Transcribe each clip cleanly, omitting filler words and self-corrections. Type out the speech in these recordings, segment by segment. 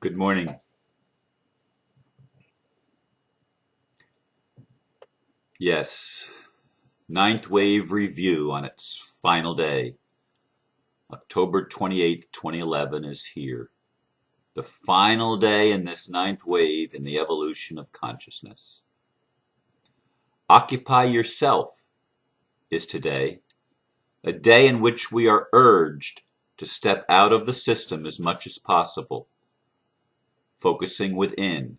Good morning. Yes, ninth wave review on its final day. October 28, 2011 is here. The final day in this ninth wave in the evolution of consciousness. Occupy Yourself is today, a day in which we are urged to step out of the system as much as possible, focusing within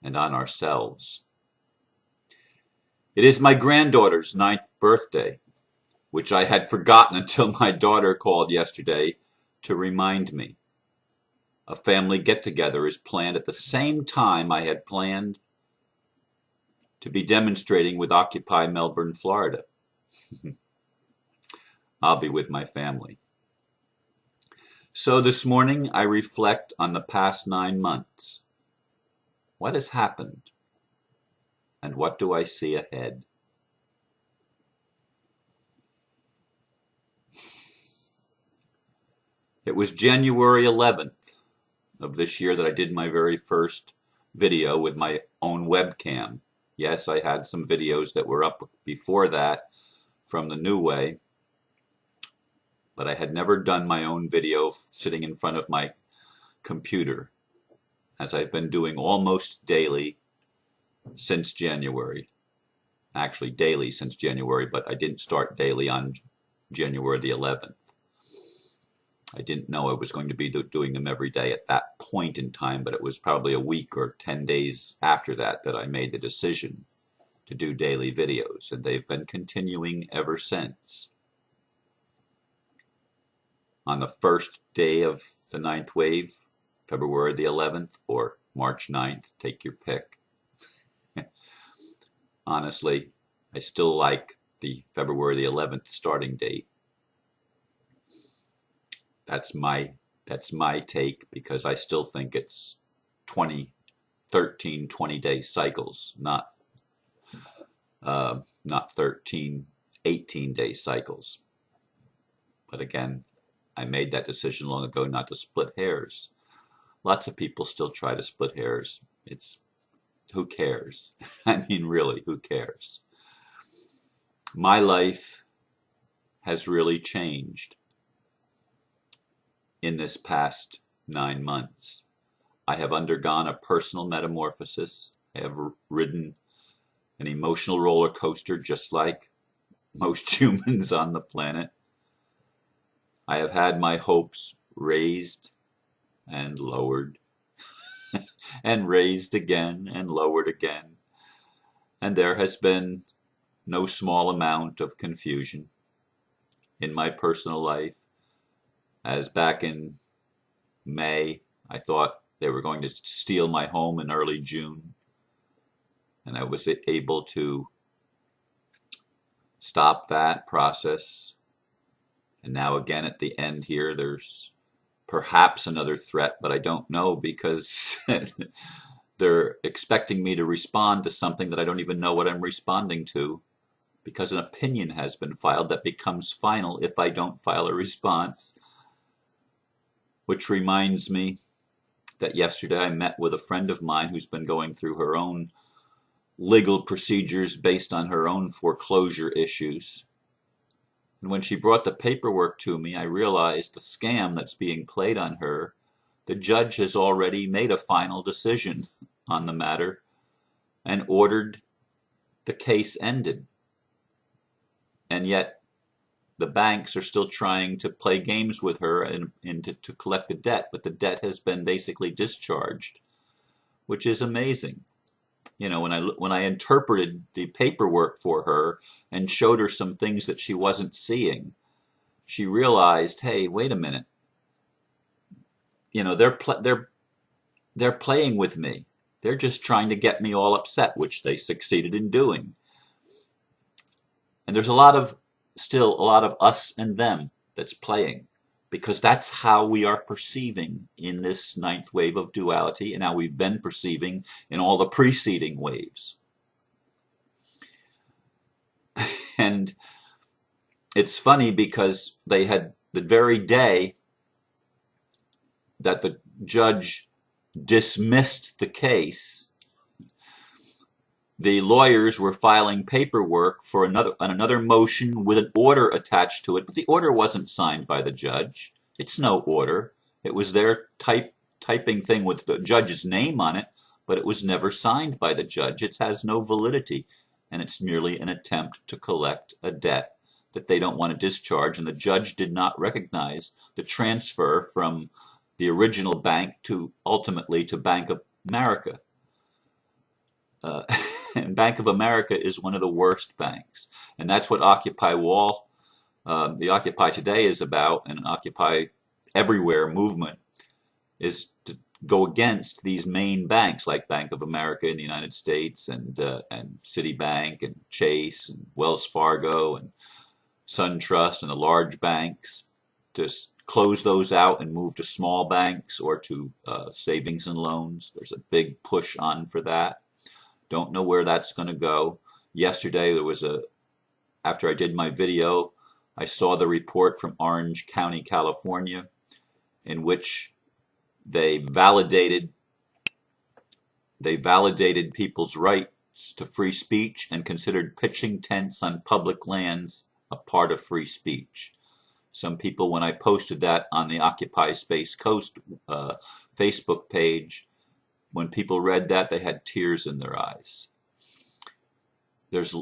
and on ourselves. It is my granddaughter's ninth birthday, which I had forgotten until my daughter called yesterday to remind me. A family get-together is planned at the same time I had planned to be demonstrating with Occupy Melbourne, Florida. I'll be with my family. So this morning I reflect on the past 9 months. What has happened? And what do I see ahead? It was January 11th of this year that I did my very first video with my own webcam. Yes, I had some videos that were up before that from the new way, but I had never done my own video sitting in front of my computer, as I've been doing almost daily since January. Actually daily since January, but I didn't start daily on January the 11th. I didn't know I was going to be doing them every day at that point in time, but it was probably a week or 10 days after that that I made the decision to do daily videos, and they've been continuing ever since. On the first day of the ninth wave, February the 11th or March 9th, take your pick. Honestly, I still like the February the 11th starting date. That's my take, because I still think it's 20-day cycles, not 13, 18-day cycles. But again, I made that decision long ago not to split hairs. Lots of people still try to split hairs. Who cares? I mean, really, who cares? My life has really changed in this past 9 months. I have undergone a personal metamorphosis. I have ridden an emotional roller coaster just like most humans on the planet. I have had my hopes raised and lowered and raised again and lowered again. And there has been no small amount of confusion in my personal life, as back in May, I thought they were going to steal my home in early June, and I was able to stop that process. And now again at the end here, there's perhaps another threat, but I don't know, because they're expecting me to respond to something that I don't even know what I'm responding to, because an opinion has been filed that becomes final if I don't file a response. Which reminds me that yesterday I met with a friend of mine who's been going through her own legal procedures based on her own foreclosure issues. And when she brought the paperwork to me, I realized the scam that's being played on her. The judge has already made a final decision on the matter and ordered the case ended. And yet the banks are still trying to play games with her and to collect the debt, but the debt has been basically discharged, which is amazing. You know, when I interpreted the paperwork for her and showed her some things that she wasn't seeing, she realized, hey, wait a minute. You know, they're playing with me. They're just trying to get me all upset, which they succeeded in doing. And there's still a lot of us and them that's playing, because that's how we are perceiving in this ninth wave of duality, and how we've been perceiving in all the preceding waves. And it's funny, because they had the very day that judge dismissed the case, the lawyers were filing paperwork for another motion with an order attached to it, but the order wasn't signed by the judge. It's no order. It was their typing thing with the judge's name on it, but it was never signed by the judge. It has no validity, and it's merely an attempt to collect a debt that they don't want to discharge, and the judge did not recognize the transfer from the original bank to ultimately to Bank of America. And Bank of America is one of the worst banks, and that's what Occupy Wall, the Occupy Today is about, and Occupy Everywhere movement is to go against these main banks like Bank of America in the United States and Citibank and Chase and Wells Fargo and SunTrust and the large banks, to close those out and move to small banks or to savings and loans. There's a big push on for that. Don't know where that's going to go. Yesterday there was after I did my video, I saw the report from Orange County, California, in which they validated people's rights to free speech and considered pitching tents on public lands a part of free speech. Some people, when I posted that on the Occupy Space Coast Facebook page, when people read that, they had tears in their eyes. There's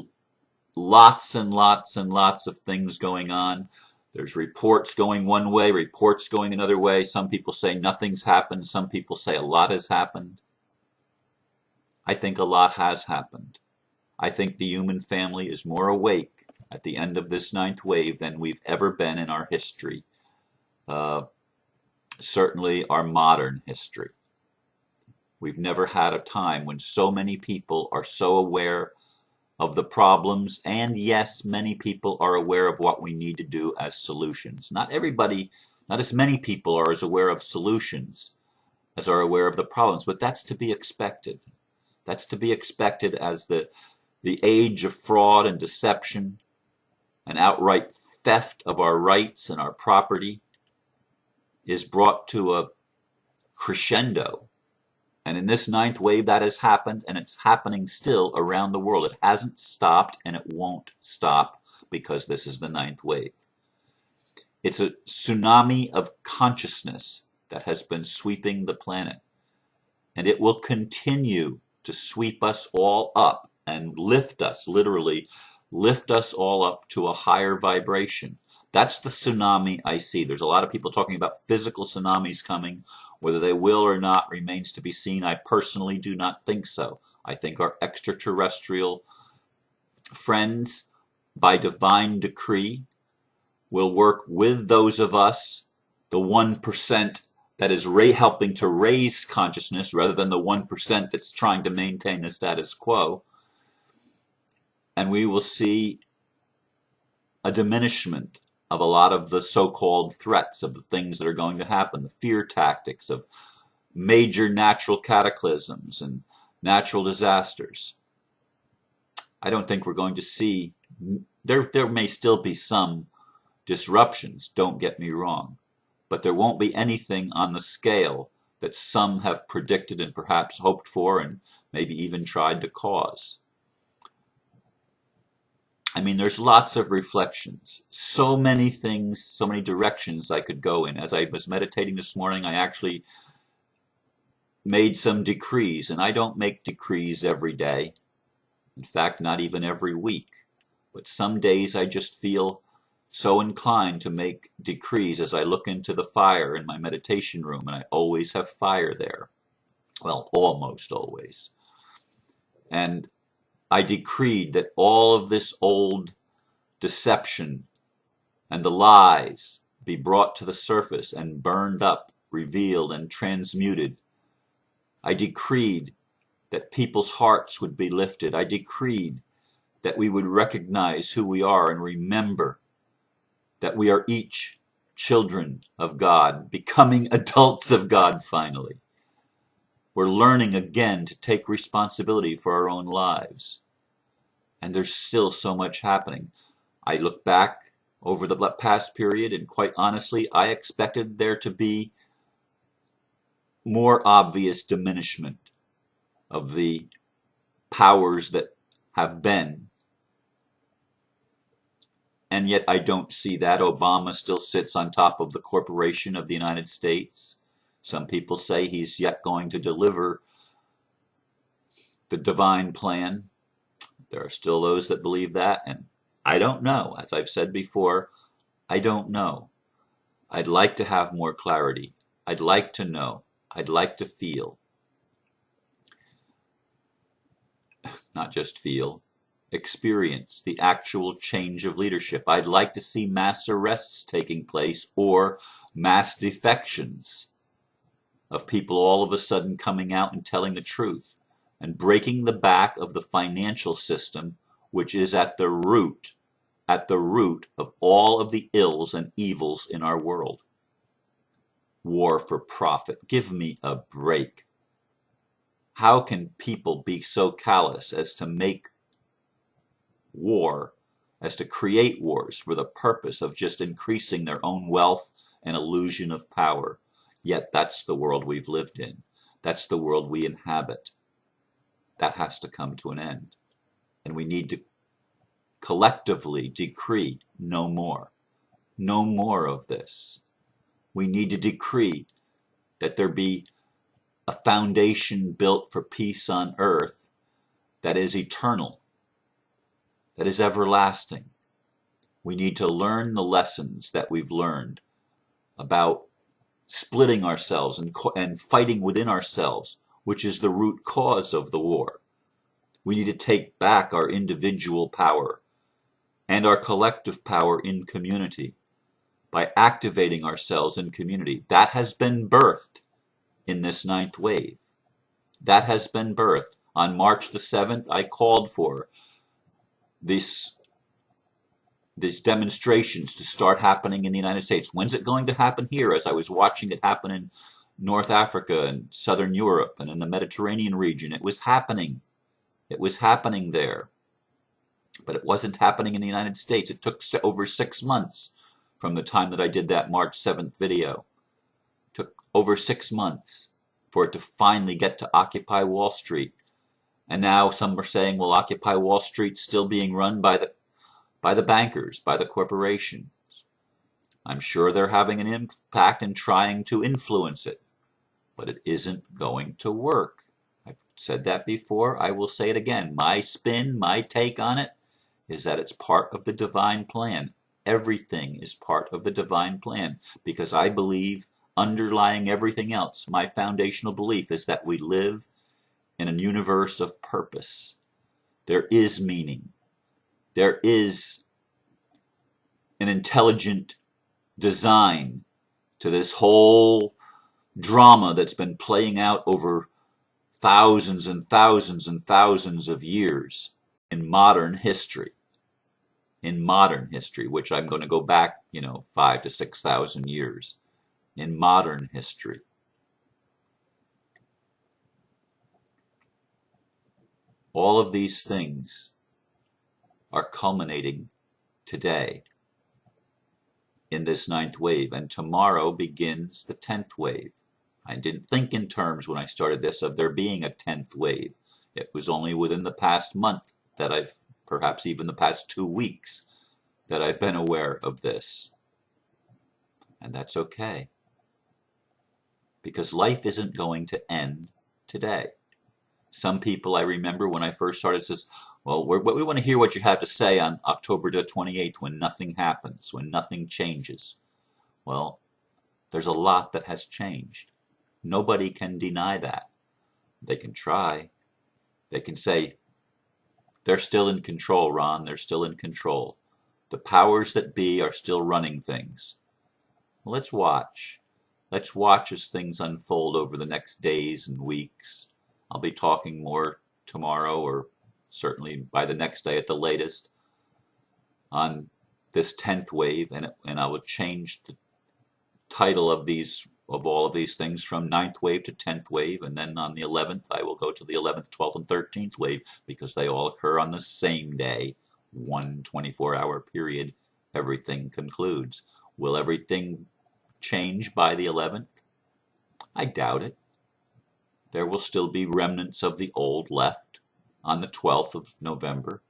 lots and lots and lots of things going on. There's reports going one way, reports going another way. Some people say nothing's happened. Some people say a lot has happened. I think a lot has happened. I think the human family is more awake at the end of this ninth wave than we've ever been in our history. Certainly our modern history. We've never had a time when so many people are so aware of the problems, and yes, many people are aware of what we need to do as solutions. Not everybody, not as many people are as aware of solutions as are aware of the problems, but that's to be expected. That's to be expected as the age of fraud and deception and outright theft of our rights and our property is brought to a crescendo. And in this ninth wave, that has happened, and it's happening still around the world. It hasn't stopped, and it won't stop because this is the ninth wave. It's a tsunami of consciousness that has been sweeping the planet, and it will continue to sweep us all up and lift us, literally lift us all up to a higher vibration. That's the tsunami I see. There's a lot of people talking about physical tsunamis coming. Whether they will or not remains to be seen. I personally do not think so. I think our extraterrestrial friends, by divine decree, will work with those of us, the 1% that is helping to raise consciousness rather than the 1% that's trying to maintain the status quo. And we will see a diminishment of a lot of the so-called threats, of the things that are going to happen, the fear tactics of major natural cataclysms and natural disasters. I don't think we're going to see, there may still be some disruptions, don't get me wrong, but there won't be anything on the scale that some have predicted and perhaps hoped for and maybe even tried to cause. I mean, there's lots of reflections, so many things, so many directions I could go in. As I was meditating this morning, I actually made some decrees, and I don't make decrees every day. In fact, not even every week. But some days I just feel so inclined to make decrees as I look into the fire in my meditation room, and I always have fire there. Well, almost always. And I decreed that all of this old deception and the lies be brought to the surface and burned up, revealed, and transmuted. I decreed that people's hearts would be lifted. I decreed that we would recognize who we are and remember that we are each children of God, becoming adults of God finally. We're learning again to take responsibility for our own lives. And there's still so much happening. I look back over the past period, and quite honestly, I expected there to be more obvious diminishment of the powers that have been. And yet I don't see that. Obama still sits on top of the corporation of the United States. Some people say he's yet going to deliver the divine plan. There are still those that believe that, and I don't know. As I've said before, I don't know. I'd like to have more clarity. I'd like to know. I'd like to feel. Not just feel. Experience the actual change of leadership. I'd like to see mass arrests taking place or mass defections of people all of a sudden coming out and telling the truth and breaking the back of the financial system, which is at the root of all of the ills and evils in our world. War for profit. Give me a break. How can people be so callous as to make war, as to create wars for the purpose of just increasing their own wealth and illusion of power? Yet that's the world we've lived in. That's the world we inhabit. That has to come to an end. And we need to collectively decree no more. No more of this. We need to decree that there be a foundation built for peace on earth that is eternal, that is everlasting. We need to learn the lessons that we've learned about splitting ourselves and fighting within ourselves, which is the root cause of the war. We need to take back our individual power and our collective power in community by activating ourselves in community. That has been birthed in this ninth wave. That has been birthed. On March the 7th, I called for these demonstrations to start happening in the United States. When's it going to happen here? As I was watching it happen in North Africa and Southern Europe and in the Mediterranean region, it was happening. It was happening there. But it wasn't happening in the United States. It took over 6 months from the time that I did that March 7th video. It took over 6 months for it to finally get to Occupy Wall Street. And now some are saying, well, Occupy Wall Street's still being run by the bankers, by the corporations. I'm sure they're having an impact and trying to influence it, but it isn't going to work. I've said that before. I will say it again. My spin, my take on it is that it's part of the divine plan. Everything is part of the divine plan because I believe underlying everything else, my foundational belief is that we live in a universe of purpose. There is meaning. There is an intelligent design to this whole drama that's been playing out over thousands and thousands and thousands of years in modern history. In modern history, which I'm going to go back, 5,000 to 6,000 years. In modern history. All of these things are culminating today in this ninth wave, and tomorrow begins the 10th wave. I didn't think in terms when I started this of there being a 10th wave. It was only within the past month that perhaps even the past 2 weeks, that I've been aware of this. And that's okay. Because life isn't going to end today. Some people I remember when I first started says, well, we want to hear what you have to say on October the 28th when nothing happens, when nothing changes. Well, there's a lot that has changed. Nobody can deny that. They can try. They can say, they're still in control, Ron, they're still in control. The powers that be are still running things. Well, let's watch. Let's watch as things unfold over the next days and weeks. I'll be talking more tomorrow, or certainly by the next day at the latest, on this 10th wave, and I will change the title of all of these things from 9th wave to 10th wave, and then on the 11th I will go to the 11th, 12th, and 13th wave, because they all occur on the same day, one 24-hour period. Everything concludes. Will everything change by the 11th? I doubt it. there will still be remnants of the old left on the 12th of November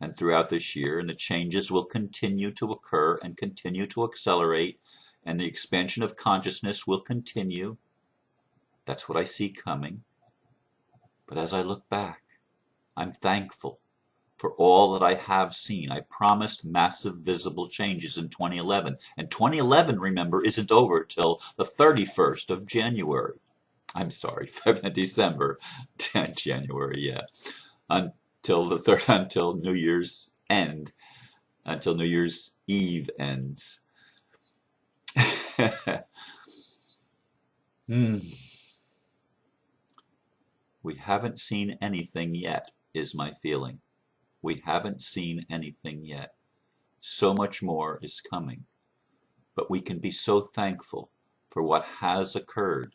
and throughout this year, and the changes will continue to occur and continue to accelerate, and the expansion of consciousness will continue. That's what I see coming. But as I look back, I'm thankful for all that I have seen. I promised massive visible changes in 2011. And 2011, remember, isn't over till the 31st of January. I'm sorry, December, January, yeah. Until New Year's end, until New Year's Eve ends. We haven't seen anything yet, is my feeling. We haven't seen anything yet. So much more is coming. But we can be so thankful for what has occurred.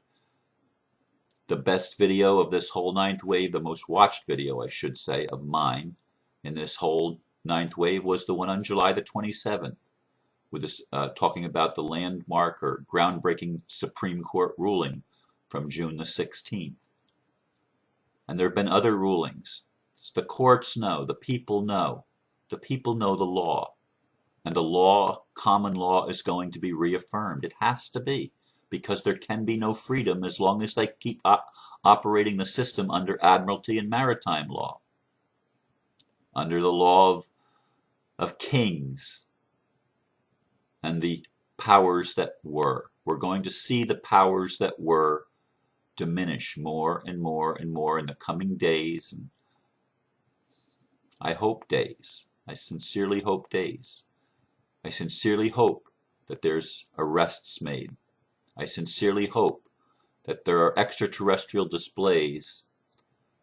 The best video of this whole ninth wave, the most watched video, I should say, of mine in this whole ninth wave was the one on July the 27th, with this talking about the landmark or groundbreaking Supreme Court ruling from June the 16th. And there have been other rulings. The courts know, the people know the law. And the law, common law, is going to be reaffirmed. It has to be, because there can be no freedom as long as they keep operating the system under admiralty and maritime law, under the law of kings and the powers that were. We're going to see the powers that were diminish more and more and more in the coming days. And I hope days. I sincerely hope days. I sincerely hope that there's arrests made. I sincerely hope that there are extraterrestrial displays,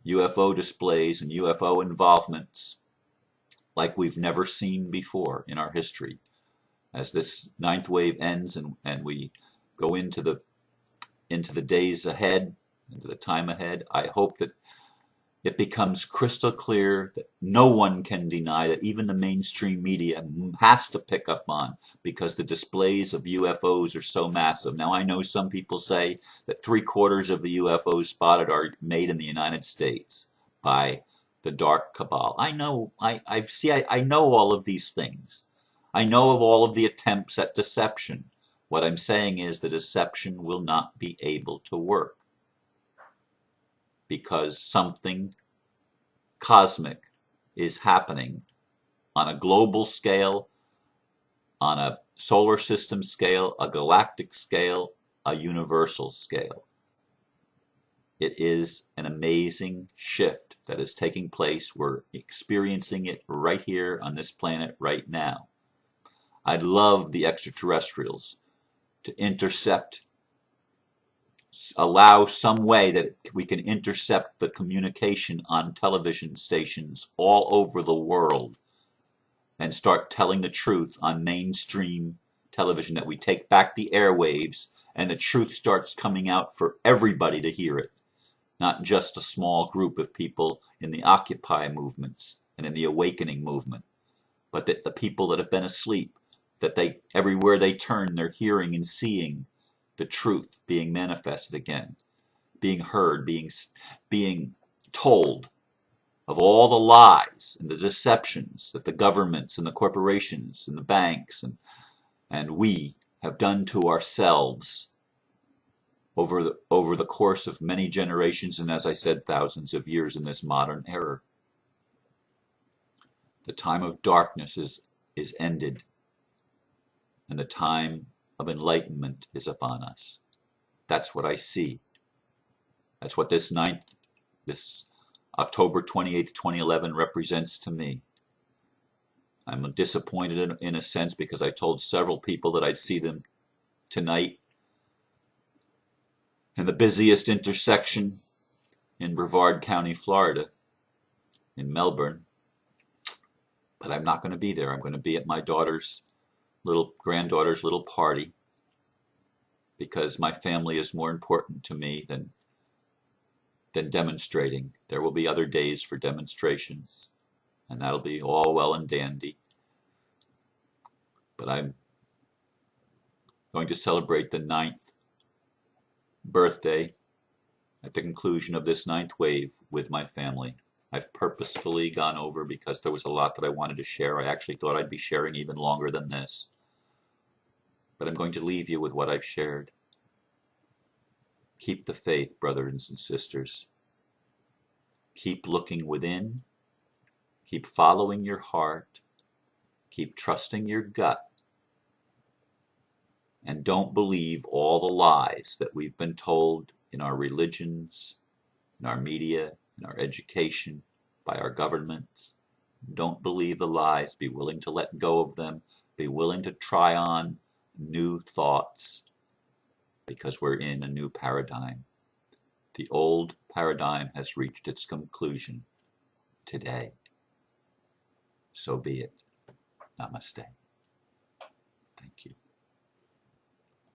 UFO displays and UFO involvements like we've never seen before in our history. As this ninth wave ends and we go into the days ahead, into the time ahead, I hope that it becomes crystal clear that no one can deny, that even the mainstream media has to pick up on, because the displays of UFOs are so massive. Now, I know some people say that 3/4 of the UFOs spotted are made in the United States by the dark cabal. I know, I know all of these things. I know of all of the attempts at deception. What I'm saying is the deception will not be able to work, because something cosmic is happening on a global scale, on a solar system scale, a galactic scale, a universal scale. It is an amazing shift that is taking place. We're experiencing it right here on this planet right now. I'd love the extraterrestrials to intercept, allow some way that we can intercept the communication on television stations all over the world and start telling the truth on mainstream television, that we take back the airwaves and the truth starts coming out for everybody to hear it, not just a small group of people in the Occupy movements and in the awakening movement, but that the people that have been asleep, that they, everywhere they turn, they're hearing and seeing the truth being manifested again, being heard, being told of all the lies and the deceptions that the governments and the corporations and the banks and we have done to ourselves over the course of many generations, and as I said, thousands of years in this modern era. The time of darkness is ended, and the time of enlightenment is upon us. That's what I see. That's what this October 28th, 2011 represents to me. I'm disappointed in a sense, because I told several people that I'd see them tonight in the busiest intersection in Brevard County, Florida, in Melbourne. But I'm not going to be there. I'm going to be at my granddaughter's little party, because my family is more important to me than demonstrating. There will be other days for demonstrations, and that'll be all well and dandy. But I'm going to celebrate the 9th birthday at the conclusion of this ninth wave with my family. I've purposefully gone over because there was a lot that I wanted to share. I actually thought I'd be sharing even longer than this. But I'm going to leave you with what I've shared. Keep the faith, brothers and sisters. Keep looking within. Keep following your heart. Keep trusting your gut. And don't believe all the lies that we've been told in our religions, in our media, in our education, by our governments. Don't believe the lies. Be willing to let go of them. Be willing to try on new thoughts, because we're in a new paradigm. The old paradigm has reached its conclusion today. So be it. Namaste.